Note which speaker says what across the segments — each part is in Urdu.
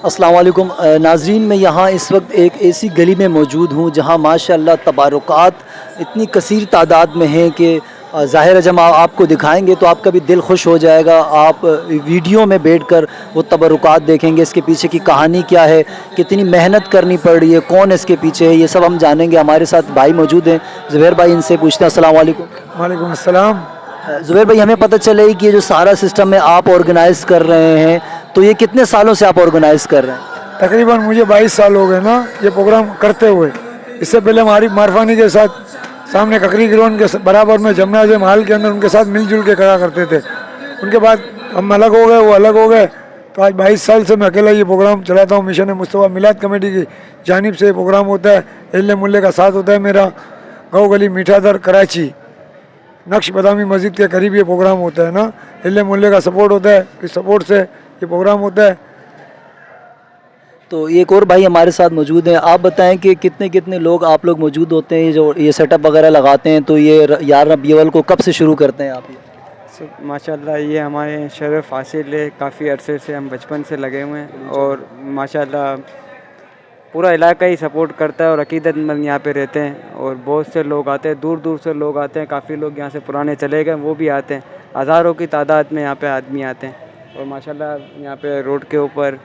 Speaker 1: السلام علیکم ناظرین، میں یہاں اس وقت ایک ایسی گلی میں موجود ہوں جہاں ماشاءاللہ تبارکات اتنی کثیر تعداد میں ہیں کہ ظاہر ہے جب آپ کو دکھائیں گے تو آپ کا بھی دل خوش ہو جائے گا۔ آپ ویڈیو میں بیٹھ کر وہ تبرکات دیکھیں گے، اس کے پیچھے کی کہانی کیا ہے، کتنی محنت کرنی پڑ رہی ہے، کون اس کے پیچھے ہے، یہ سب ہم جانیں گے۔ ہمارے ساتھ بھائی موجود ہیں، زبیر بھائی، ان سے پوچھتے ہیں۔ السلام علیکم۔
Speaker 2: وعلیکم السلام۔
Speaker 1: زبیر بھائی، ہمیں پتہ چلے کہ یہ جو سارا سسٹم ہے آپ آرگنائز کر رہے ہیں، تو یہ کتنے سالوں سے آپ آرگنائز کر رہے ہیں؟
Speaker 2: تقریباً مجھے 22 سال ہو گئے نا یہ پروگرام کرتے ہوئے۔ اس سے پہلے ہماری مارفانی کے ساتھ سامنے ککری گراؤنڈ کے برابر میں جمنا جم حال کے اندر ان کے ساتھ مل جل کے کرا کرتے تھے۔ ان کے بعد ہم الگ ہو گئے، وہ الگ ہو گئے، تو آج 22 سال سے میں اکیلا یہ پروگرام چلاتا ہوں۔ مشن مصطفیٰ میلاد کمیٹی کی جانب سے یہ پروگرام ہوتا ہے، اہل ملے کا ساتھ ہوتا ہے میرا۔ گاؤں گلی میٹھا در کراچی نقش بادامی مسجد کے قریب یہ پروگرام ہوتا ہے نا، اہل ملے کا سپورٹ ہوتا ہے، اس سپورٹ سے یہ پروگرام ہوتا ہے۔
Speaker 1: تو ایک اور بھائی ہمارے ساتھ موجود ہیں، آپ بتائیں کہ کتنے لوگ آپ لوگ موجود ہوتے ہیں جو یہ سیٹ اپ وغیرہ لگاتے ہیں؟ تو یہ 11 ربیع الاول کو کب سے شروع کرتے ہیں آپ؟
Speaker 3: ماشاء اللہ یہ ہمارے شرف حاصل ہے، کافی عرصے سے ہم بچپن سے لگے ہوئے ہیں، اور ماشاء اللہ پورا علاقہ ہی سپورٹ کرتا ہے، اور عقیدت مند یہاں پہ رہتے ہیں، اور بہت سے لوگ آتے ہیں، دور دور سے لوگ آتے ہیں، کافی لوگ یہاں سے پرانے چلے گئے وہ بھی آتے ہیں، ہزاروں کی تعداد میں یہاں پہ آدمی آتے ہیں۔ اور ماشاء اللہ یہاں پہ روڈ کے اوپر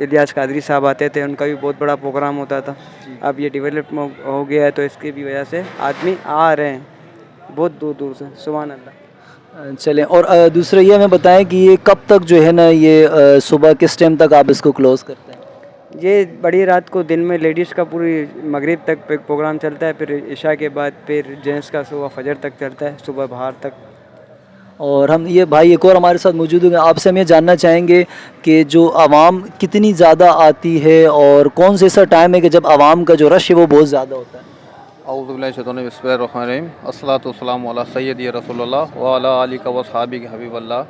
Speaker 3: الیاس قادری صاحب آتے تھے، ان کا بھی بہت بڑا پروگرام ہوتا تھا۔ اب یہ ڈیولپ ہو گیا ہے تو اس کی بھی وجہ سے آدمی آ رہے ہیں بہت دور دور سے، سبحان اللہ۔
Speaker 1: چلیں، اور دوسرا یہ ہمیں بتائیں کہ یہ کب تک جو ہے نا یہ صبح کس ٹائم تک آپ اس کو کلوز کرتے ہیں؟
Speaker 3: یہ بڑی رات کو، دن میں لیڈیز کا پوری مغرب تک پروگرام چلتا ہے، پھر عشاء کے بعد پھر جینٹس کا صبح فجر تک چلتا ہے، صبح بہار تک۔
Speaker 1: اور ہم یہ بھائی ایک اور ہمارے ساتھ موجود ہیں، آپ سے ہم یہ جاننا چاہیں گے کہ جو عوام کتنی زیادہ آتی ہے، اور کون سے ایسا ٹائم ہے کہ جب عوام کا جو رش ہے وہ بہت زیادہ ہوتا ہے؟
Speaker 4: اعوذ باللہ من الشیطان الرجیم، بسم اللہ الرحمن الرحیم، الصلاۃ والسلام علی سیدی رسول اللہ وعلی آلہ وصحبہ حبیب اللہ۔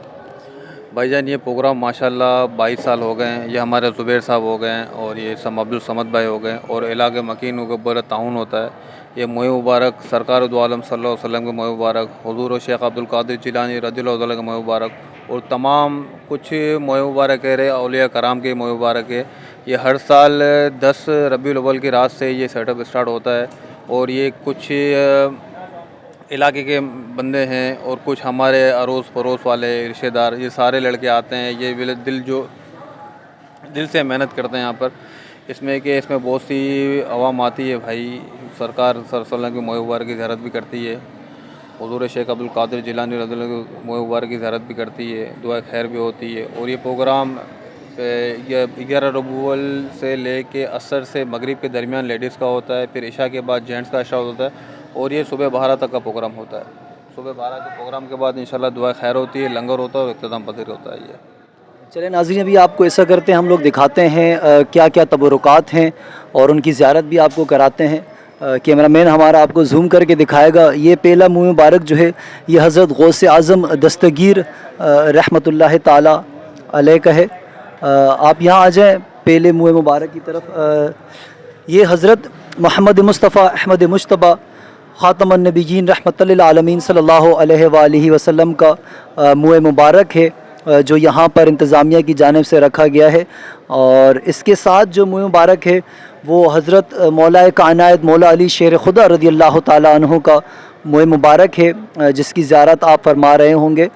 Speaker 4: بھائی جان یہ پروگرام ماشاءاللہ 22 سال ہو گئے ہیں، یہ ہمارے زبیر صاحب ہو گئے ہیں، اور یہ عبدالصمد بھائی ہو گئے ہیں، اور علاقے مکین و گبر تعاون ہوتا ہے۔ یہ موئے مبارک سرکار دو عالم صلی اللہ علیہ وسلم کے موئے مبارک، حضور و شیخ عبدالقادر جیلانی رضی اللہ عنہ کے موئے مبارک، اور تمام کچھ موئے مبارک ہے، اولیاء کرام کے موئے مبارک ہے۔ یہ ہر سال 10 ربیع الاول کی رات سے یہ سیٹ اپ اسٹارٹ ہوتا ہے، اور یہ کچھ علاقے کے بندے ہیں اور کچھ ہمارے اڑوس پڑوس والے رشتہ دار، یہ سارے لڑکے آتے ہیں۔ یہ دل سے محنت کرتے ہیں یہاں پر، اس میں بہت سی عوام آتی ہے بھائی، سرکار صلی اللہ علیہ وسلم کی موئے مبارک کی زیارت بھی کرتی ہے، حضور شیخ عبدالقادر جیلانی رضی اللہ عنہ کی موئے مبارک کی زیارت بھی کرتی ہے، دعا خیر بھی ہوتی ہے۔ اور یہ پروگرام 11 ربیع الاول سے لے کے عصر سے مغرب کے درمیان لیڈیز کا ہوتا ہے، پھر عشاء کے بعد جینٹس کا عشاء ہوتا ہے، اور یہ صبح 12 تک کا پروگرام ہوتا ہے۔ صبح 12 کے پروگرام کے بعد انشاءاللہ دعا خیر ہوتی ہے، لنگر ہوتا ہے اور اختتام پذیر ہوتا ہے۔ یہ
Speaker 1: چلیں ناظرین، ابھی آپ کو ایسا کرتے ہیں، ہم لوگ دکھاتے ہیں کیا کیا تبرکات ہیں، اور ان کی زیارت بھی آپ کو کراتے ہیں۔ کیمرہ مین ہمارا آپ کو زوم کر کے دکھائے گا۔ یہ پہلا منہ مبارک جو ہے یہ حضرت غوث اعظم دستگیر رحمۃ اللہ تعالی علیہ کا ہے۔ آپ یہاں آ جائیں پہلے منہ مبارک کی طرف۔ یہ حضرت محمد مصطفیٰ احمد مجتبیٰ خاتم النبیین رحمۃ للعالمین صلی اللہ علیہ وآلہ وسلم کا منہ مبارک ہے، جو یہاں پر انتظامیہ کی جانب سے رکھا گیا ہے۔ اور اس کے ساتھ جو منہ مبارک ہے وہ حضرت مولا کائنات مولا علی شیر خدا رضی اللہ تعالیٰ عنہ کا منہ مبارک ہے، جس کی زیارت آپ فرما رہے ہوں گے۔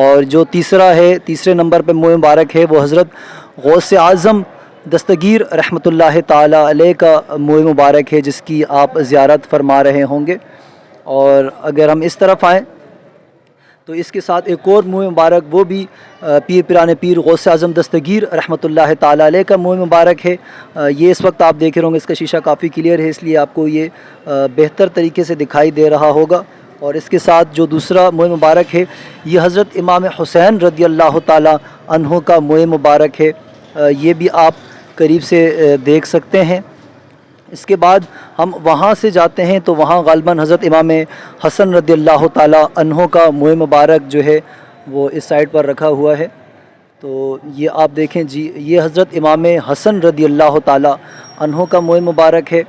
Speaker 1: اور جو تیسرے نمبر پہ منہ مبارک ہے وہ حضرت غوث اعظم دستگیر رحمۃ اللہ تعالیٰ علیہ کا منہ مبارک ہے، جس کی آپ زیارت فرما رہے ہوں گے۔ اور اگر ہم اس طرف آئیں تو اس کے ساتھ ایک اور منہ مبارک، وہ بھی پیر پیران پیر غوث اعظم دستگیر رحمۃ اللہ تعالیٰ علیہ کا منہ مبارک ہے۔ یہ اس وقت آپ دیکھ رہے ہوں گے، اس کا شیشہ کافی کلیئر ہے، اس لیے آپ کو یہ بہتر طریقے سے دکھائی دے رہا ہوگا۔ اور اس کے ساتھ جو دوسرا منہ مبارک ہے یہ حضرت امام حسین رضی اللہ تعالیٰ عنہ کا منہ مبارک ہے، یہ بھی آپ قریب سے دیکھ سکتے ہیں۔ اس کے بعد ہم وہاں سے جاتے ہیں تو وہاں غالباً حضرت امام حسن رضی اللہ تعالیٰ عنہ کا منہ مبارک جو ہے وہ اس سائڈ پر رکھا ہوا ہے۔ تو یہ آپ دیکھیں جی، یہ حضرت امام حسن رضی اللہ تعالیٰ عنہ کا منہ مبارک ہے۔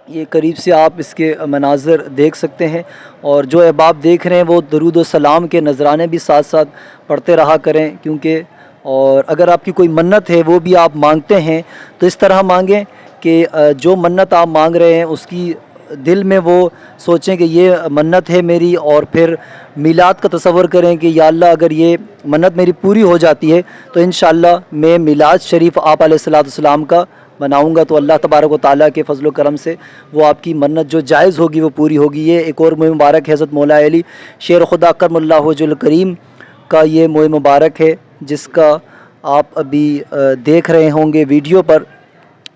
Speaker 1: یہ قریب سے آپ اس کے مناظر دیکھ سکتے ہیں، اور جو احباب دیکھ رہے ہیں وہ درود و سلام کے نذرانے بھی ساتھ ساتھ پڑھتے رہا کریں، کیونکہ اور اگر آپ کی کوئی منت ہے وہ بھی آپ مانگتے ہیں تو اس طرح مانگیں کہ جو منت آپ مانگ رہے ہیں اس کی دل میں وہ سوچیں کہ یہ منت ہے میری، اور پھر میلاد کا تصور کریں کہ یا اللہ اگر یہ منت میری پوری ہو جاتی ہے تو انشاءاللہ میں میلاد شریف آپ علیہ الصلوۃ والسلام کا مناؤں گا، تو اللہ تبارک و تعالیٰ کے فضل و کرم سے وہ آپ کی منت جو جائز ہوگی وہ پوری ہوگی۔ یہ ایک اور موئے مبارک ہے حضرت مولا علی شیر خدا کرم اللہ وجہ الکریم کا یہ موئے مبارک ہے جس کا آپ ابھی دیکھ رہے ہوں گے ویڈیو پر۔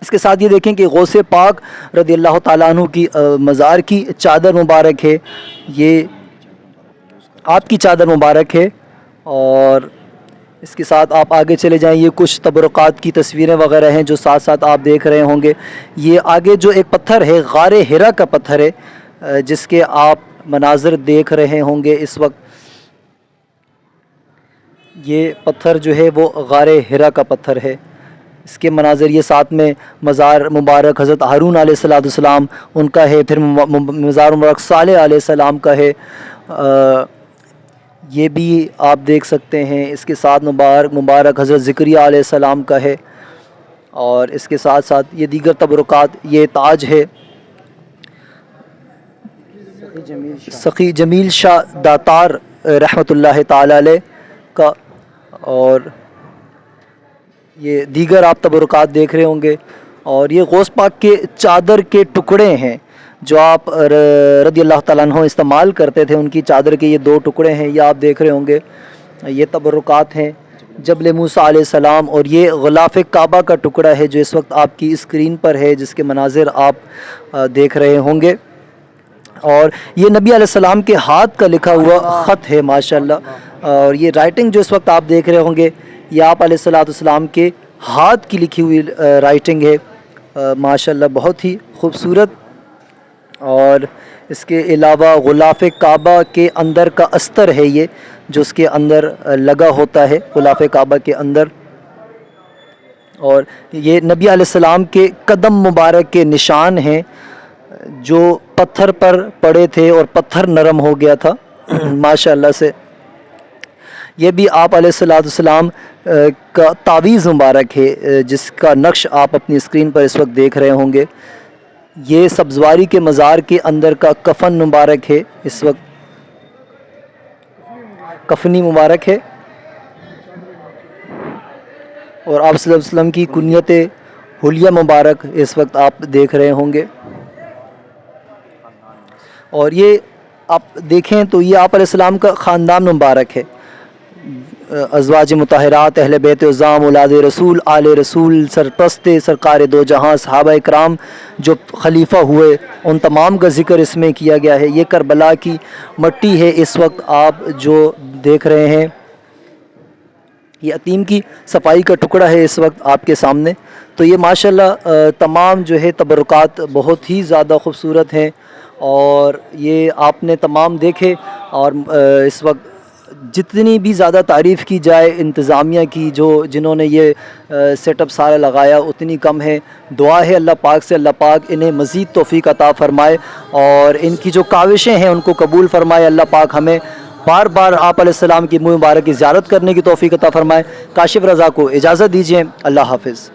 Speaker 1: اس کے ساتھ یہ دیکھیں کہ غوث پاک رضی اللہ تعالیٰ عنہ کی مزار کی چادر مبارک ہے، یہ آپ کی چادر مبارک ہے، اور اس کے ساتھ آپ آگے چلے جائیں، یہ کچھ تبرکات کی تصویریں وغیرہ ہیں جو ساتھ ساتھ آپ دیکھ رہے ہوں گے۔ یہ آگے جو ایک پتھر ہے غار ہرا کا پتھر ہے جس کے آپ مناظر دیکھ رہے ہوں گے اس وقت۔ یہ پتھر جو ہے وہ غار ہرا کا پتھر ہے، اس کے مناظر یہ ساتھ میں مزار مبارک حضرت ہارون علیہ السلام ان کا ہے، پھر مزار مبارک صالح علیہ السلام کا ہے، یہ بھی آپ دیکھ سکتے ہیں۔ اس کے ساتھ مبارک حضرت زکریا علیہ السلام کا ہے، اور اس کے ساتھ ساتھ یہ دیگر تبرکات، یہ تاج ہے سخی جمیل شاہ داتار رحمۃ اللہ تعالی علیہ کا، اور یہ دیگر آپ تبرکات دیکھ رہے ہوں گے۔ اور یہ غوث پاک کے چادر کے ٹکڑے ہیں جو آپ رضی اللہ تعالیٰ عنہ استعمال کرتے تھے، ان کی چادر کے یہ 2 ٹکڑے ہیں، یہ آپ دیکھ رہے ہوں گے۔ یہ تبرکات ہیں جبل موسیٰ علیہ السلام، اور یہ غلاف کعبہ کا ٹکڑا ہے جو اس وقت آپ کی اسکرین پر ہے، جس کے مناظر آپ دیکھ رہے ہوں گے۔ اور یہ نبی علیہ السلام کے ہاتھ کا لکھا ہوا خط ہے ماشاءاللہ، اور یہ رائٹنگ جو اس وقت آپ دیکھ رہے ہوں گے یہ آپ علیہ السلام کے ہاتھ کی لکھی ہوئی رائٹنگ ہے ماشاءاللہ، بہت ہی خوبصورت۔ اور اس کے علاوہ غلاف کعبہ کے اندر کا استر ہے یہ جو اس کے اندر لگا ہوتا ہے غلاف کعبہ کے اندر، اور یہ نبی علیہ السلام کے قدم مبارک کے نشان ہیں جو پتھر پر پڑے تھے اور پتھر نرم ہو گیا تھا ماشاءاللہ سے۔ یہ بھی آپ علیہ السلام کا تعویذ مبارک ہے جس کا نقش آپ اپنی اسکرین پر اس وقت دیکھ رہے ہوں گے۔ یہ سبزواری کے مزار کے اندر کا کفن مبارک ہے، اس وقت کفنی مبارک ہے، اور آپ صلی اللہ علیہ وسلم کی کنیت حلیہ مبارک اس وقت آپ دیکھ رہے ہوں گے۔ اور یہ آپ دیکھیں تو یہ آپ علیہ السلام کا خاندان مبارک ہے، ازواج مطہرات، اہل بیت عظام، اولاد رسول، آل رسول، سرپرست سرکار دو جہاں، صحابہ اکرام جو خلیفہ ہوئے ان تمام کا ذکر اس میں کیا گیا ہے۔ یہ کربلا کی مٹی ہے اس وقت آپ جو دیکھ رہے ہیں، یہ عتیم کی صفائی کا ٹکڑا ہے اس وقت آپ کے سامنے۔ تو یہ ماشاءاللہ تمام جو ہے تبرکات بہت ہی زیادہ خوبصورت ہیں، اور یہ آپ نے تمام دیکھے، اور اس وقت جتنی بھی زیادہ تعریف کی جائے انتظامیہ کی جنہوں نے یہ سیٹ اپ سارا لگایا اتنی کم ہے۔ دعا ہے اللہ پاک سے، اللہ پاک انہیں مزید توفیق عطا فرمائے، اور ان کی جو کاوشیں ہیں ان کو قبول فرمائے۔ اللہ پاک ہمیں بار بار آپ علیہ السلام کی منہ مبارک کی زیارت کرنے کی توفیق عطا فرمائے۔ کاشف رضا کو اجازت دیجیے، اللہ حافظ۔